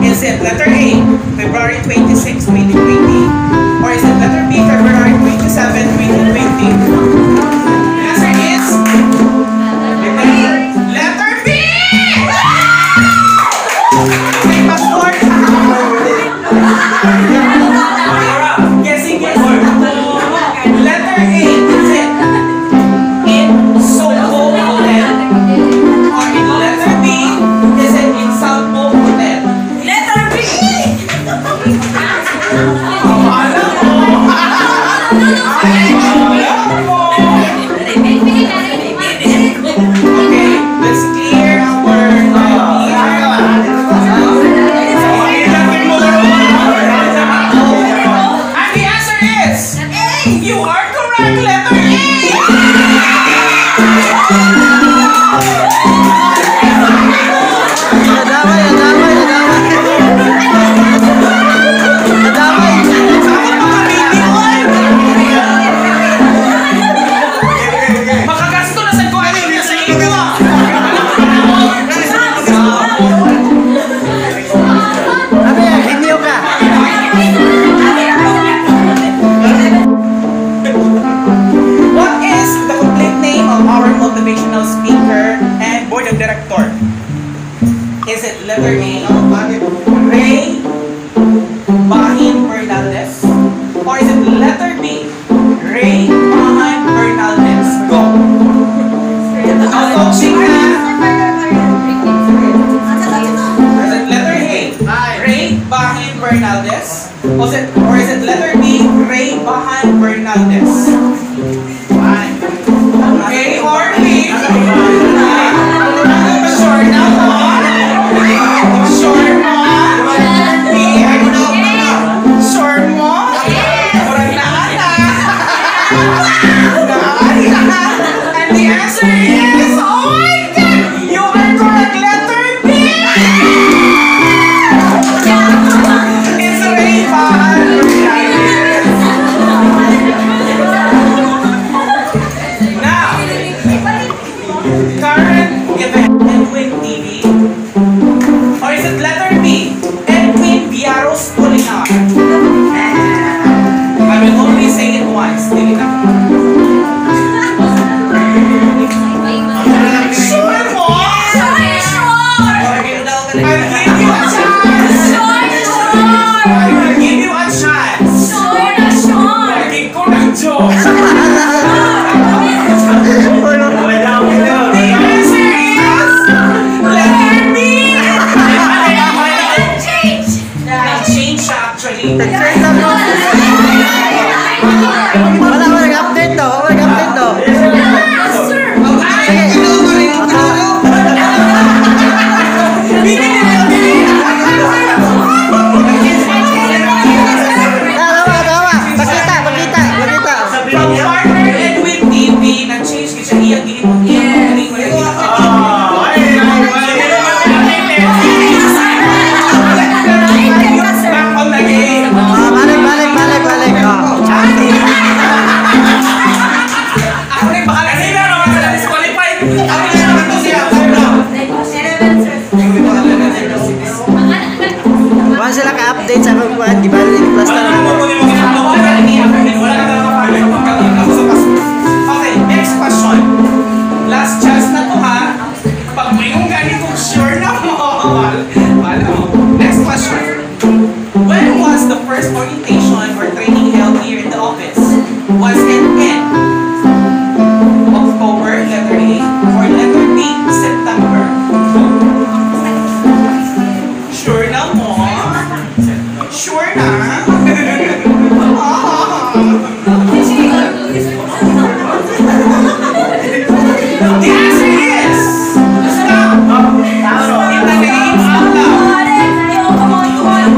Is it letter A, February 26, 2020? Or is it letter B, February 27, 2020? The answer is letter B! Okay, Pastor. Guessing, guessing. Letter A, is it in Soho Hotel? Or in letter B, is it in South Pole Hotel? Letter B! Okay, let's clear our and the answer is you are correct, letter A! Makagasto na sa ko ano yung sa inyo. What is the complete name of our motivational speaker and board of director? Is it letter A, Ray Bahin Bernaldez? Or is it letter B, Ray Bahin Bernaldez? Go! Coaching na. Is it letter A, Ray Bahin Bernaldez? Or is it letter B, Ray Bahin Bernaldez? A or B? Sure na mo? Sure mo? B? Sure mo? Murag na ana. And the answer is, oh my God! You are correct, letter B! It's Ray Bahin Bernaldez. Now, current event, Edwin TV. Or is it letter B, Edwin Viaros Polinar? I will only say it once. Dili na. Sure mo? I'll give you a chance. I will give you a chance. Lagi ko ng Diyos. Update to. From partner Edwin TV, nag-change kita iya gihimo iya. Once sila ka-update sa kukuhan, di ba rin plus na lang. Okay, next question. Last chance na to ha. Pag may kung gani kung sure na mo. Next question. When was the first orientation or training held here in the office? Was it in October, letter A, or letter B, September? Sure na mo? Sure na? The answer is stop! In the name of love.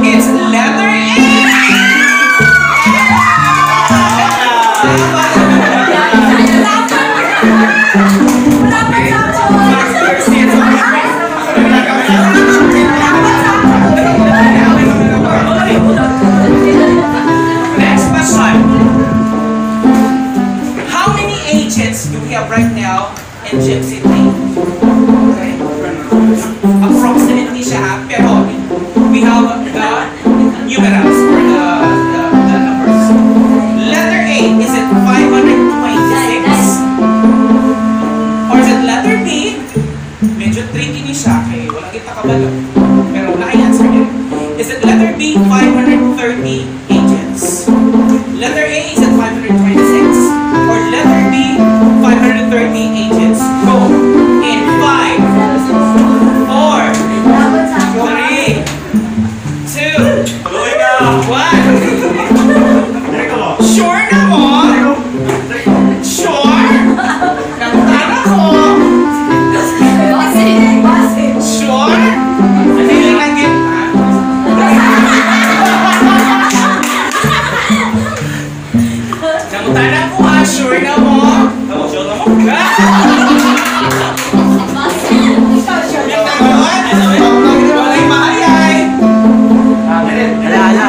It's letter Next question. How many agents do we have right now in Gym City? Approximately siya, pero we have the numerals or the numbers. Letter A, is it 526? Or is it letter B? Medyo tricky ni siya, kaya walang kita kabalo. Pero naka-answer din. Is it letter B, 530 agents? Letter A, is it 526? Or letter B, 530 agents? Go! In 5, 4, 3, 2, 1. Sure na mo? Sure? Nagtara ko? Sure? Feeling lang yun, ha? Nagtara ko, ha? Sure na mo? Sure na mo? Walay mahayay. Ala.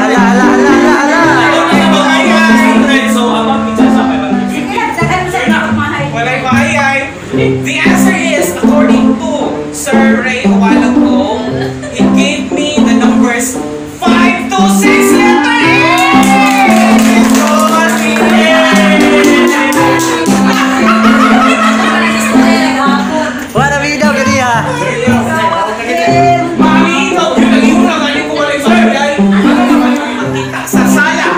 Walay mahayay. The answer is, according to Sir Ray a while ago, he gave me the numbers 5 to 6 letter Wala bitaw kaniya. Mami, ikaw, yun ang yung nagaling ko walay mahayay. Ano naman yung makita sa sala?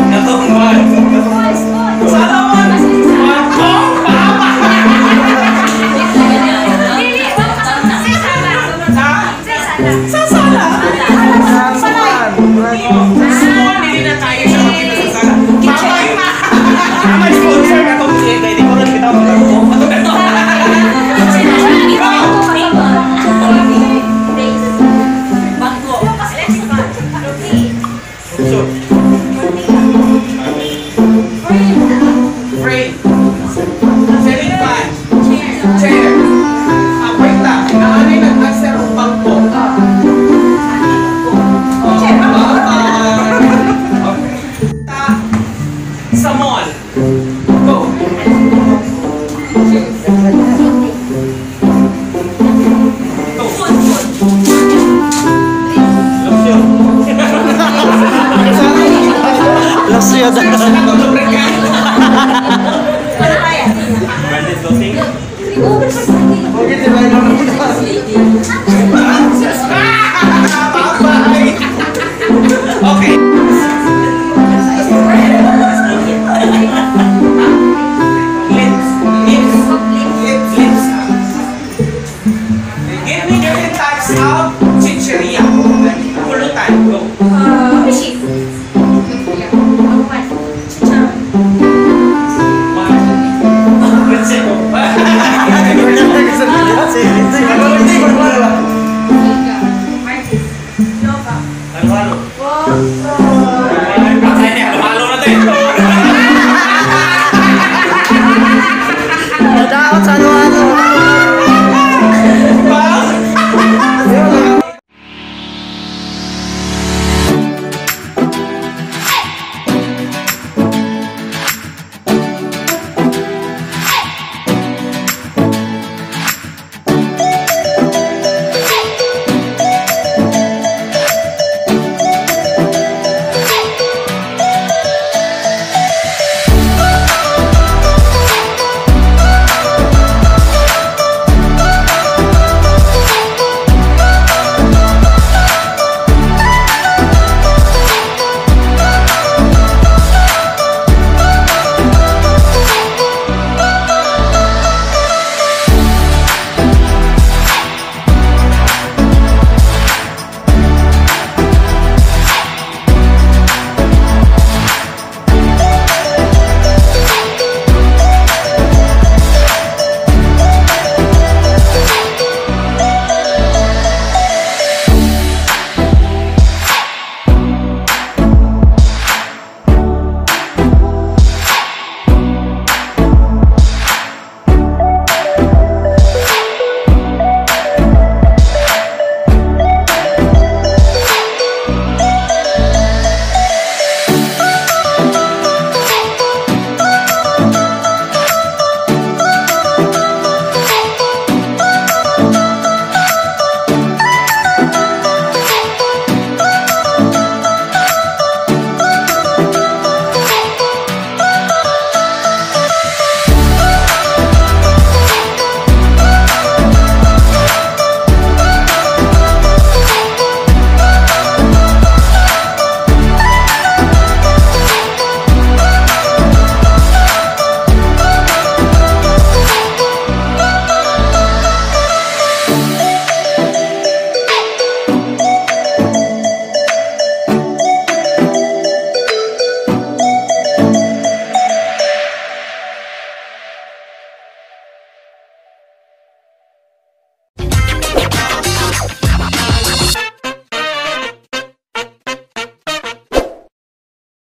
Natungan. Salamat! Wakong papa! Sa sala? Small, hindi na tayo siya makita sa sala. Mamay ma! Mamay sponsor na itong hindi ko rin kita magagawa. Frame. Selling fan. Chair. Wait lang. Naano yung nag-answer ang bangko? Sa mall. Go. Lasyo da. Branded clothing? Okay, di ba?